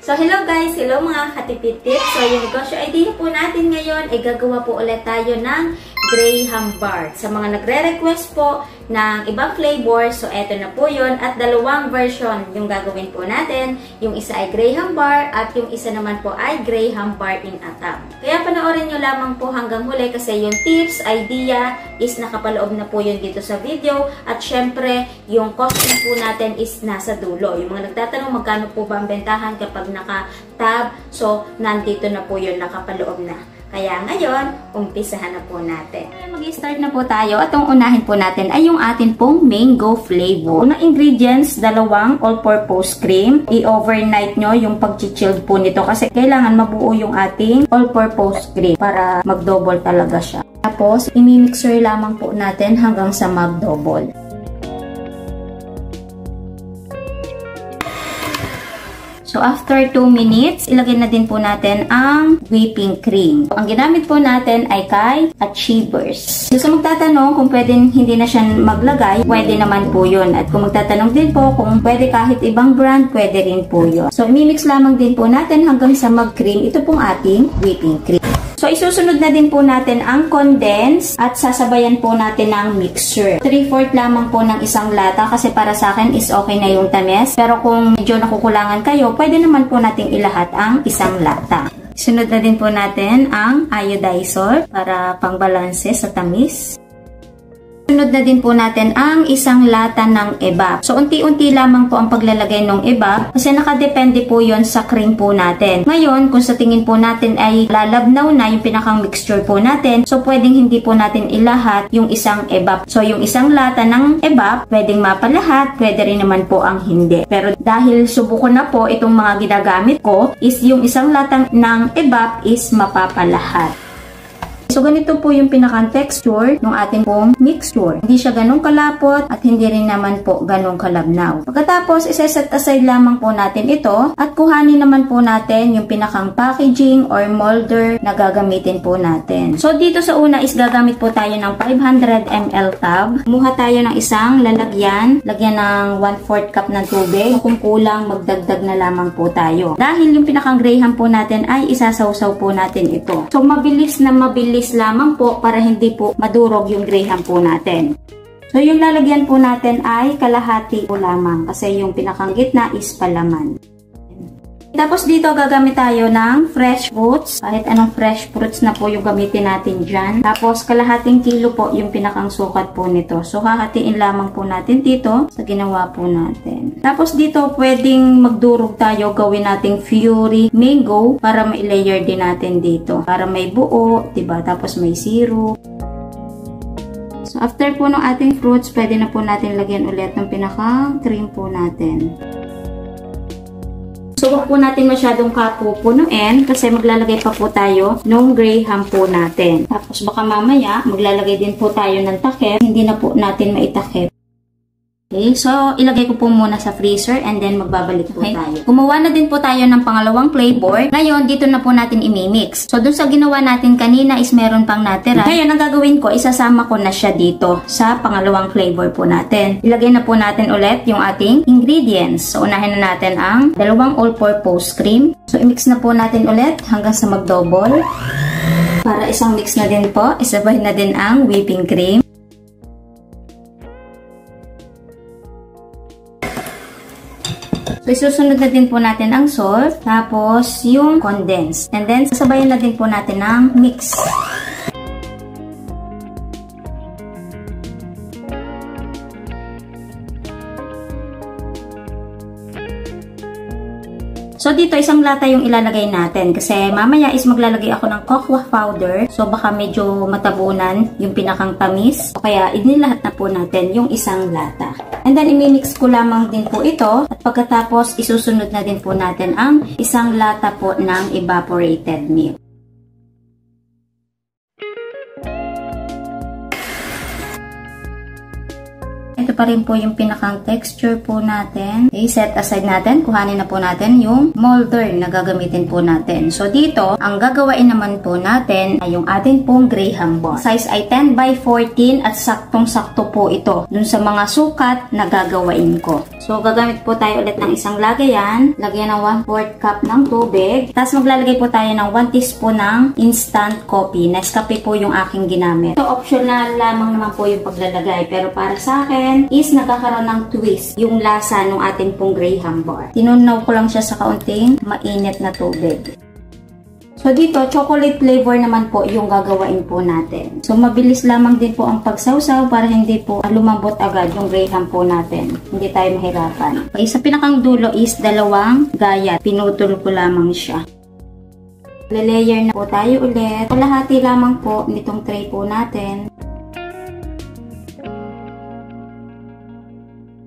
So, hello guys! Hello mga katipid tips! So, yung negosyo idea po natin ngayon ay gagawa po ulit tayo ng Graham bar. Sa mga nagre-request po ng ibang flavor, so eto na po yun. At dalawang version yung gagawin po natin. Yung isa ay Graham bar at yung isa naman po ay Graham bar in a tub. Kaya panoorin nyo lamang po hanggang huli kasi yung tips, idea is nakapaloob na po yun dito sa video. At syempre, yung costing po natin is nasa dulo. Yung mga nagtatanong magkano po ba ang bentahan kapag naka-tab, so nandito na po yun, nakapaloob na. Kaya ngayon, umpisahan na po natin. Mag-start na po tayo at ang unahin po natin ay yung atin pong mango flavor. Unang ingredients, dalawang all-purpose cream. I-overnight nyo yung pag-chilled po nito kasi kailangan mabuo yung ating all-purpose cream para mag-double talaga siya. Tapos, imi-mixer lamang po natin hanggang sa mag-double. So, after 2 minutes, ilagay na din po natin ang whipping cream. Ang ginamit po natin ay kay Achievers. So, sa magtatanong kung pwedeng hindi na siya maglagay, pwede naman po yun. At kung magtatanong din po kung pwede kahit ibang brand, pwede rin po yun. So, imimix lamang din po natin hanggang sa mag-cream. Ito pong ating whipping cream. So, isusunod na din po natin ang condense at sasabayan po natin ng mixture. 3/4 lamang po ng isang lata kasi para sa akin is okay na yung tamis. Pero kung medyo nakukulangan kayo, pwede naman po nating ilahat ang isang lata. Sunod na din po natin ang iodizer para pangbalanse sa tamis. Sunod na din po natin ang isang lata ng evap. So, unti-unti lamang po ang paglalagay ng evap kasi nakadepende po yon sa cream po natin. Ngayon, kung sa tingin po natin ay lalabnaw na yung pinakang mixture po natin, so pwedeng hindi po natin ilahat yung isang evap. So, yung isang lata ng evap, pwedeng mapalahat, pwede rin naman po ang hindi. Pero dahil subukan na po itong mga ginagamit ko, is yung isang lata ng evap is mapapalahat. So, ganito po yung pinaka-texture ng ating pong mixture. Hindi siya ganun kalapot at hindi rin naman po ganun kalabnaw. Pagkatapos, isa-set aside lamang po natin ito at kuhanin naman po natin yung pinakang packaging or molder na gagamitin po natin. So, dito sa una is gagamit po tayo ng 500 ml tub. Kumuha tayo ng isang lalagyan. Lagyan ng 1/4 cup ng tubig. Kung kulang, magdagdag na lamang po tayo. Dahil yung pinakang Graham po natin ay isasawsaw po natin ito. So, mabilis lamang po para hindi po madurog yung Graham po natin. So, yung lalagyan po natin ay kalahati po lamang kasi yung pinakang gitna is palaman. Tapos dito gagamit tayo ng fresh fruits. Kahit anong fresh fruits na po yung gamitin natin dyan. Tapos kalahating kilo po yung pinakang sukat po nito. So hahatiin lamang po natin dito sa ginawa po natin. Tapos dito pwedeng magdurog tayo, gawin nating Fury Mango para ma-layer din natin dito. Para may buo, diba? Tapos may syrup. So after po ng ating fruits, pwede na po natin lagyan ulit ng pinakang cream po natin. So, huwag po natin masyadong kapupunuin kasi maglalagay pa po tayo ng Graham po natin. Tapos baka mamaya maglalagay din po tayo ng takip. Hindi na po natin maitakip. Okay, so ilagay ko po muna sa freezer and then magbabalik po tayo. Gumawa na din po tayo ng pangalawang flavor. Ngayon, dito na po natin imimix. So, dun sa ginawa natin kanina is meron pang natira. Ngayon, ang gagawin ko, isasama ko na siya dito sa pangalawang flavor po natin. Ilagay na po natin ulit yung ating ingredients. So, unahin na natin ang dalawang all-purpose cream. So, imix na po natin ulit hanggang sa mag-double. Para isang mix na din po, isabay na din ang whipping cream. So, isusunod na din po natin ang salt, tapos yung condensed. And then, sasabayan na din po natin ng mix. So, dito isang lata yung ilalagay natin kasi mamaya is maglalagay ako ng cocoa powder. So, baka medyo matabunan yung pinakang tamis. O kaya, inilahat na po natin yung isang lata. And then, imimix ko lamang din po ito. At pagkatapos, isusunod na din po natin ang isang lata po ng evaporated milk. Ito pa rin po yung pinakang texture po natin. Okay, set aside natin. Kuhanin na po natin yung molder na gagamitin po natin. So dito, ang gagawain naman po natin ay yung ating pong Graham bar. Size ay 10 by 14 at saktong-sakto po ito dun sa mga sukat na gagawain ko. So gagamit po tayo ulit ng isang lagayan. Lagyan ng 1/4 cup ng tubig. Tapos maglalagay po tayo ng 1 teaspoon ng instant coffee. Nescafe po yung aking ginamit. So optional lamang naman po yung paglalagay. Pero para sa akin is nagkakaroon ng twist yung lasa ng ating pong Graham bar. Tinunaw ko lang siya sa kaunting mainit na tubig. So dito, chocolate flavor naman po yung gagawain po natin. So mabilis lamang din po ang pagsawsaw para hindi po lumambot agad yung Graham po natin. Hindi tayo mahirapan. Okay, sa pinakang dulo is 2 gayat. Pinutol ko lamang siya. Layer na po tayo ulit. Kalahati lamang po nitong tray po natin.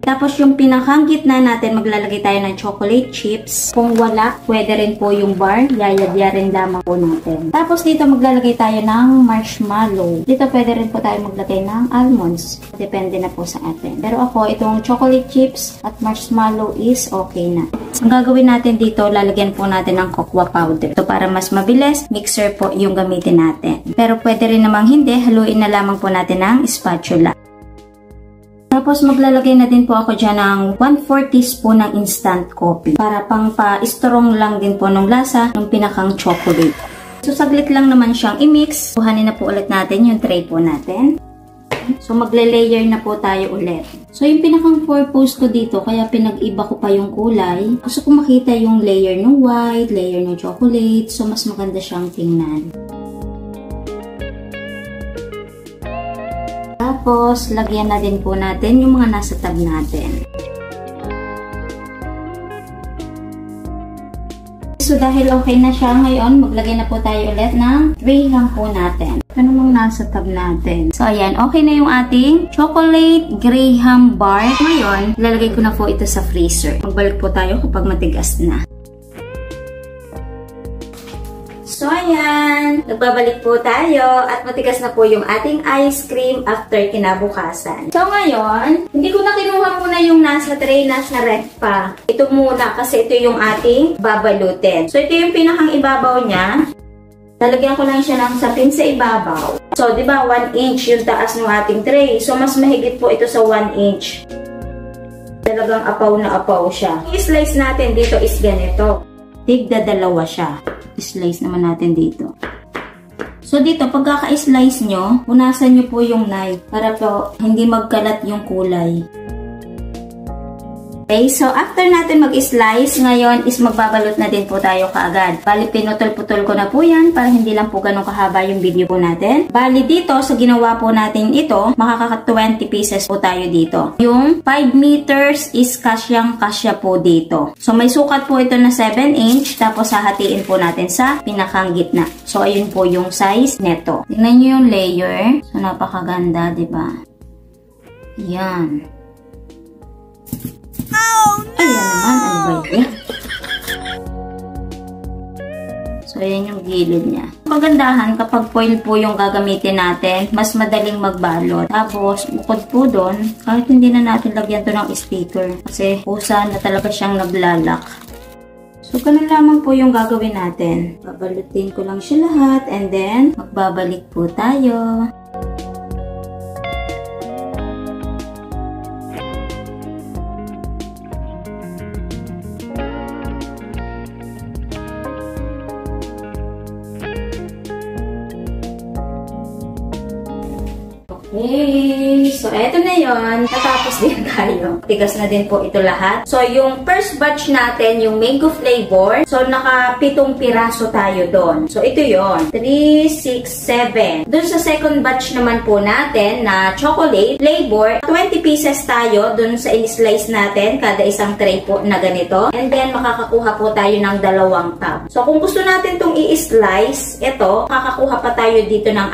Tapos yung pinakang gitna natin, maglalagay tayo ng chocolate chips. Kung wala, pwede rin po yung bar. Yayabyarin lamang po natin. Tapos dito maglalagay tayo ng marshmallow. Dito pwede rin po tayo maglagay ng almonds. Depende na po sa atin. Pero ako, itong chocolate chips at marshmallow is okay na. Ang gagawin natin dito, lalagyan po natin ng cocoa powder. So para mas mabilis, mixer po yung gamitin natin. Pero pwede rin namang hindi, haluin na lamang po natin ng spatula. Tapos maglalagay na din po ako dyan ng 1/4 teaspoon ng instant coffee para pang pa-strong lang din po ng lasa ng pinakang chocolate. So saglit lang naman siyang i-mix. Kuhanin na po ulit natin yung tray po natin. So magle-layer na po tayo ulit. So yung pinakang purpose ko dito, kaya pinag-iba ko pa yung kulay. Gusto ko makita yung layer ng white, layer ng chocolate. So mas maganda siyang tingnan. Tapos, lagyan na din po natin yung mga nasa tab natin. So, dahil okay na siya ngayon, maglagay na po tayo ulit ng Graham po natin. Ito namang nasa tab natin. So, ayan. Okay na yung ating chocolate Graham bar. Ngayon, lalagay ko na po ito sa freezer. Magbalik po tayo kapag matigas na. So, ayan. Nagbabalik po tayo at matigas na po yung ating ice cream after kinabukasan. So, ngayon, hindi ko na kinuha muna yung nasa tray, nasa ref pa. Ito muna kasi ito yung ating babalutin. So, ito yung pinakang ibabaw niya. Lalagyan ko lang siya ng sapin sa ibabaw. So, di ba 1 inch yung taas ng ating tray. So, mas mahigit po ito sa 1 inch. Talagang apaw na apaw siya. Yung slice natin dito is ganito. Tigda 2 siya. Slice naman natin dito. So, dito, pagkaka-slice nyo, punasan nyo po yung knife para po hindi magkalat yung kulay. Okay, so after natin mag-slice, ngayon is magbabalot na din po tayo kaagad. Bali, pinutol-putol ko na po yan para hindi lang po ganun kahaba yung video po natin. Bali, dito, sa ginawa po natin ito, makaka-20 pieces po tayo dito. Yung 5 meters is kasyang-kasya po dito. So, may sukat po ito na 7 inch, tapos hahatiin po natin sa pinakang gitna. So, ayun po yung size neto. Tingnan nyo yung layer. So, napakaganda, diba? Yan. Oh, no! Ayan naman, ano ba yan? So, ayan yung gilid niya. Pagandahan, kapag foil po yung gagamitin natin, mas madaling magbalot. Tapos, bukod po doon, kahit hindi na natin lagyan to ng sticker, kasi kusa na talaga siyang naglalak. So, ganun lamang po yung gagawin natin. Babalutin ko lang siya lahat, and then, magbabalik po tayo. Okay, so eto na yon. Natapos din tayo. Tigas na din po ito lahat. So, yung first batch natin, yung mango flavor, so naka 7 piraso tayo doon. So, ito yon. 3, 6, 7. Doon sa second batch naman po natin na chocolate flavor, 20 pieces tayo doon sa in-slice natin, kada isang tray po na ganito. And then, makakakuha po tayo ng 2 tab. So, kung gusto natin itong i-slice, ito, makakakuha pa tayo dito ng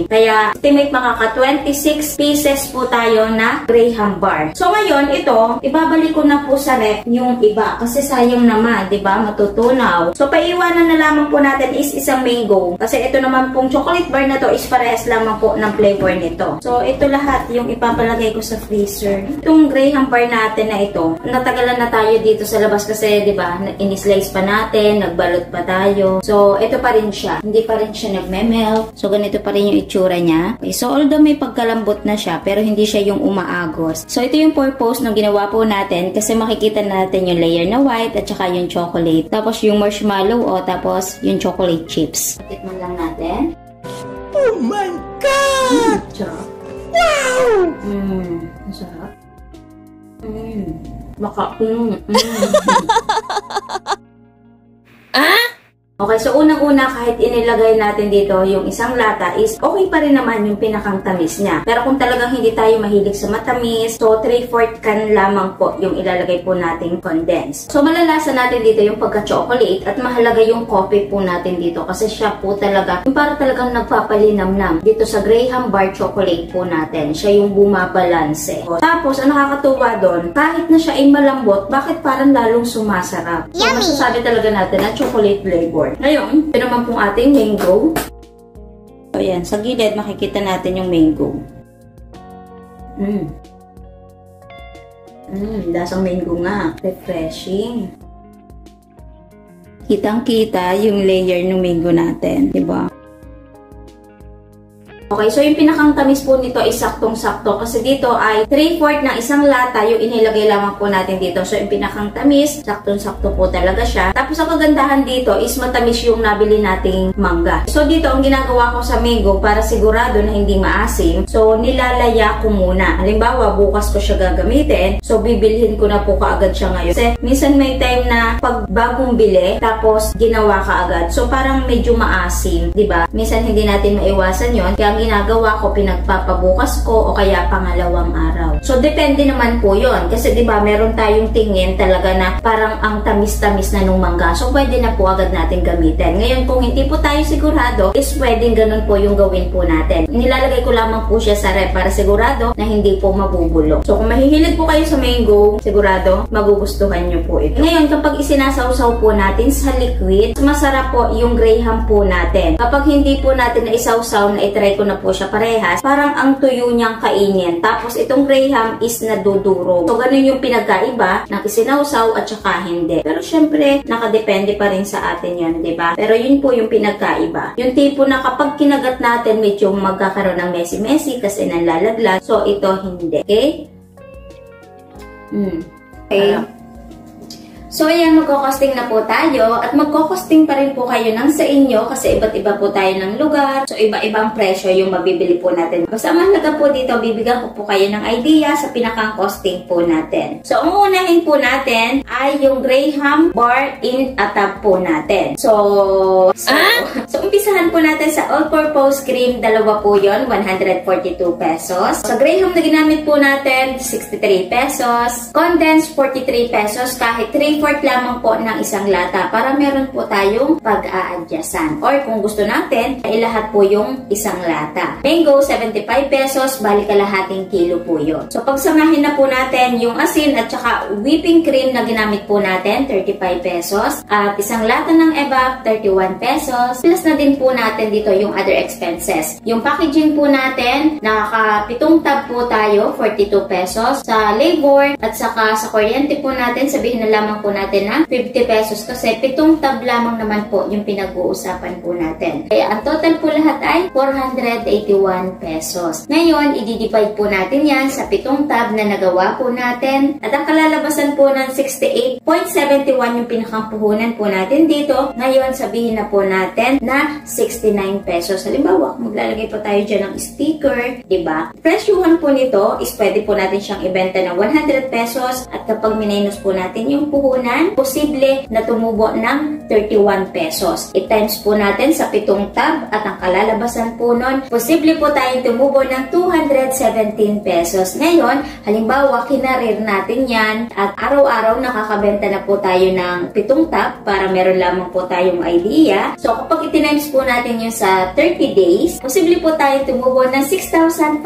6. Kaya, estimate makaka 26 pieces po po tayo na Graham bar. So ngayon, ito, ibabalik ko na po sa ref yung iba. Kasi sayang naman, di ba? Matutunaw. So paiiwanan na lamang po natin is isang mango. Kasi ito naman pong chocolate bar na to is parehas lamang po ng flavor nito. So ito lahat yung ipapalagay ko sa freezer. Itong Graham bar natin na ito, natagalan na tayo dito sa labas kasi, di ba? In-slice pa natin, nagbalot pa tayo. So ito pa rin siya. Hindi pa rin siya nagme-melt. So ganito pa rin yung itsura niya. Okay, so although may pagkalambot na siya, pero hindi siya yung umaagos. So ito yung purpose ng ginawa po natin kasi makikita natin yung layer na white at saka yung chocolate. Tapos yung marshmallow tapos yung chocolate chips. Tikman lang natin. Oh my God! Sarap. Wow! Ang sarap. Okay, so unang-una kahit inilagay natin dito yung isang lata is okay pa rin naman yung pinakang tamis niya. Pero kung talagang hindi tayo mahilig sa matamis, so 3/4 can lamang po yung ilalagay po nating condense. So malalasan natin dito yung pagka-chocolate at mahalaga yung coffee po natin dito kasi siya po talaga, yung para talagang nagpapalinamnam dito sa Graham bar chocolate po natin. Siya yung bumabalanse. Tapos, ang nakakatuwa doon, kahit na siya ay malambot, bakit parang lalong sumasarap? So, masasabi talaga natin na chocolate flavor. Ngayon, ito naman pong ating mango. So, ayan. Sa gilid, makikita natin yung mango. Lasang mango nga. Refreshing. Kitang-kita yung layer ng mango natin. Diba? Okay, so yung pinakang tamis po nito ay saktong-sakto kasi dito ay 3/4 ng isang lata yung inilagay lamang po natin dito. So yung pinakang tamis, saktong-sakto po talaga siya. Tapos ang kagandahan dito is matamis yung nabili nating mangga. So dito ang ginagawa ko sa mango para sigurado na hindi maasim. So nilalaya ko muna. Halimbawa, bukas ko siya gagamitin. So bibilhin ko na po kaagad siya ngayon. Kasi minsan may time na pag bagong bili, tapos ginawa ka agad. So parang medyo maasim, 'di ba? Minsan hindi natin maiwasan 'yon. Kaya ang ginagawa ko, pinagpapabukas ko o kaya pangalawang araw. So, depende naman po yun. Kasi, di ba, meron tayong tingin talaga na parang ang tamis-tamis na nung mangga. So, pwede na po agad natin gamitin. Ngayon, kung hindi po tayo sigurado, is pwedeng ganun po yung gawin po natin. Nilalagay ko lamang po siya sa ref para sigurado na hindi po mabubulok. So, kung mahihilig po kayo sa mango, sigurado, magugustuhan nyo po ito. Ngayon, kapag isinasawsaw po natin sa liquid, masarap po yung Graham po natin. Kapag hindi po natin na isawsaw, na itry ko na po siya parehas, parang ang tuyo niyang kainin. Tapos itong Graham is nadudurog. So ganun yung pinagkaiba ng isinawsaw at saka hindi. Pero syempre, nakadepende pa rin sa atin yan, di ba? Pero yun po yung pinagkaiba. Yung tipo na kapag kinagat natin, medyo magkakaroon ng messy-messy kasi nanlalaglag. So ito hindi. Okay? Okay. So, ayan, magkokosting na po tayo at magkokosting pa rin po kayo ng sa inyo kasi iba't iba po tayo ng lugar. So, iba-ibang presyo yung mabibili po natin. Basta mahalaga po dito, bibigyan ko po kayo ng idea sa pinakang costing po natin. So, ang unahin po natin ay yung Graham bar in a tub po natin. So umpisahan po natin sa all-purpose cream, dalawa po yon, 142 pesos. Sa Graham na ginamit po natin, 63 pesos. Condensed, 43 pesos kahit 3/4 lamang po ng isang lata para meron po tayong pag-a-adjustan. Or kung gusto natin, ilahat po yung isang lata. Mango, 75 pesos, bali kalahating kilo po yun. So pagsamahin na po natin yung asin at saka whipping cream na ginamit po natin, 35 pesos. At isang lata ng EVAP, 31 pesos. Plus na din po natin dito yung other expenses. Yung packaging po natin, nakaka-7 tab po tayo, 42 pesos. Sa labor at saka sa kuryente po natin, sabihin na lamang po natin na 50 pesos kasi 7 tab lamang naman po yung pinag-uusapan po natin. Kaya ang total po lahat ay 481 pesos. Ngayon, i-divide po natin yan sa 7 tab na nagawa po natin. At ang kalalabasan po ng 68.71 yung pinakampuhunan po natin dito. Ngayon, sabihin na po natin na 69 pesos. Halimbawa, maglalagay po tayo dyan ng sticker, diba? Presyuhan po nito is pwede po natin siyang ibenta ng 100 pesos at kapag minus po natin yung puhunan puhunan, posible na tumubo ng 31 pesos. I-times po natin sa 7 tab at ang kalalabasan po nun, posible po tayong tumubo ng 217 pesos. Ngayon, halimbawa, kinarir natin yan at araw-araw nakakabenta na po tayo ng 7 tab para meron lamang po tayong idea. So, kapag itinimes po natin yun sa 30 days, posible po tayong tumubo ng 6,510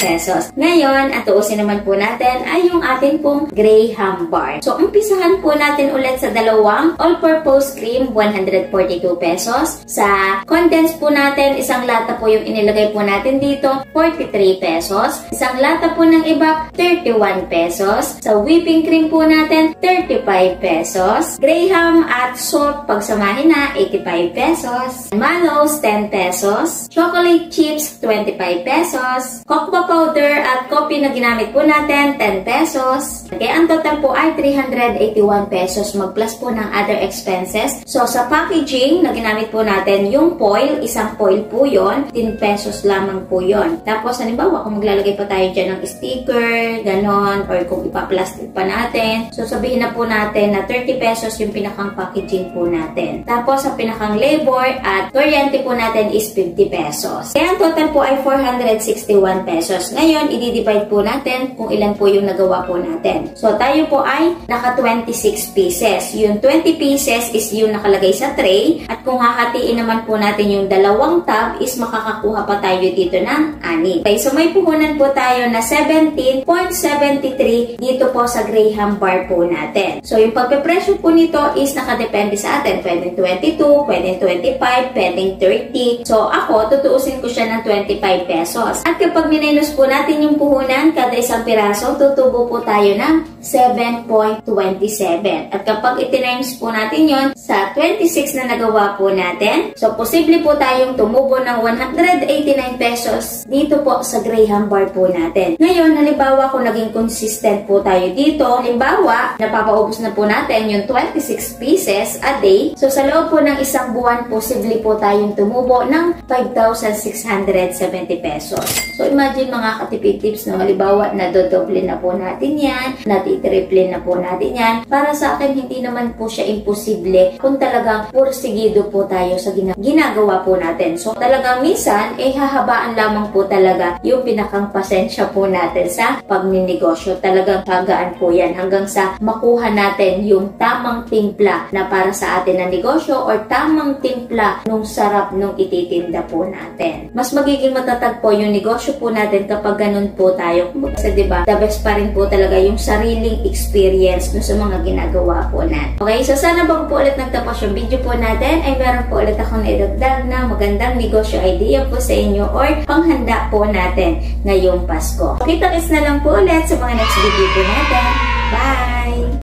pesos. Ngayon, at tuusin naman po natin ay yung ating pong Graham bar. So, umpisahan po natin ulit sa dalawang all-purpose cream, 142 pesos. Sa condense po natin, isang lata po yung inilagay po natin dito, 43 pesos. Isang lata po ng iba, 31 pesos. Sa whipping cream po natin, 35 pesos. Graham at salt, pagsamahin na, 85 pesos. Mallows, 10 pesos. Chocolate chips, 25 pesos. Cocoa powder at coffee na ginamit po natin, 10 pesos. Kaya ang total po ay 381 pesos mag-plus po ng other expenses. So, sa packaging na ginamit po natin, yung foil, isang foil po yon, 10 pesos lamang po yon. Tapos, halimbawa, kung maglalagay pa tayo dyan ng sticker, ganon, or kung ipa-plastic pa natin, so sabihin na po natin na 30 pesos yung pinakang packaging po natin. Tapos, sa pinakang labor at kuryente po natin is 50 pesos. Kaya ang total po ay 461 pesos. Ngayon, i-divide po natin kung ilan po yung nagawa po natin. So, tayo po ay naka 26 pieces. Yung 20 pieces is yung nakalagay sa tray. At kung hahatiin naman po natin yung dalawang tab is makakakuha pa tayo dito ng 6. Okay, so may puhunan po tayo na 17.73 dito po sa Graham bar po natin. So, yung pagpepresyo po nito is nakadepende sa atin. Pwedeng 22, pwedeng 25, pwedeng 30. So, ako, tutuusin ko siya ng 25 pesos. At kapag minus po natin yung puhunan, kada isang piraso, tutubo po tayo ng 7.27. At kapag itinimes po natin yon sa 26 na nagawa po natin, so posible po tayong tumubo ng 189 pesos dito po sa Graham bar po natin. Ngayon, halimbawa kung naging consistent po tayo dito, halimbawa, napapaubos na po natin yung 26 pieces a day, so sa loob po ng isang buwan, posible po tayong tumubo ng 5,670 pesos. So, imagine mga katipid tips, no? Halimbawa, nadodoble na po natin yan, natitriple na po natin yan. Para sa akin, hindi naman po siya imposible kung talagang pursigido po tayo sa ginagawa po natin. So, talagang minsan, hahabaan lamang po talaga yung pinakang pasensya po natin sa pagninegosyo. Talagang tagaan po yan hanggang sa makuha natin yung tamang timpla na para sa atin na negosyo or tamang timpla nung sarap nung ititinda po natin. Mas magiging matatag po yung negosyo po natin kapag ganun po tayo. Kasi diba, the best pa rin po talaga yung sariling experience no sa mga ginagawa po natin. Okay, so sana bago po ulit nagtapos yung video po natin, ay meron po ulit akong naidagdag na magandang negosyo idea po sa inyo or panghanda po natin ngayong Pasko. Kita-kits na lang po ulit sa mga next video po natin. Bye!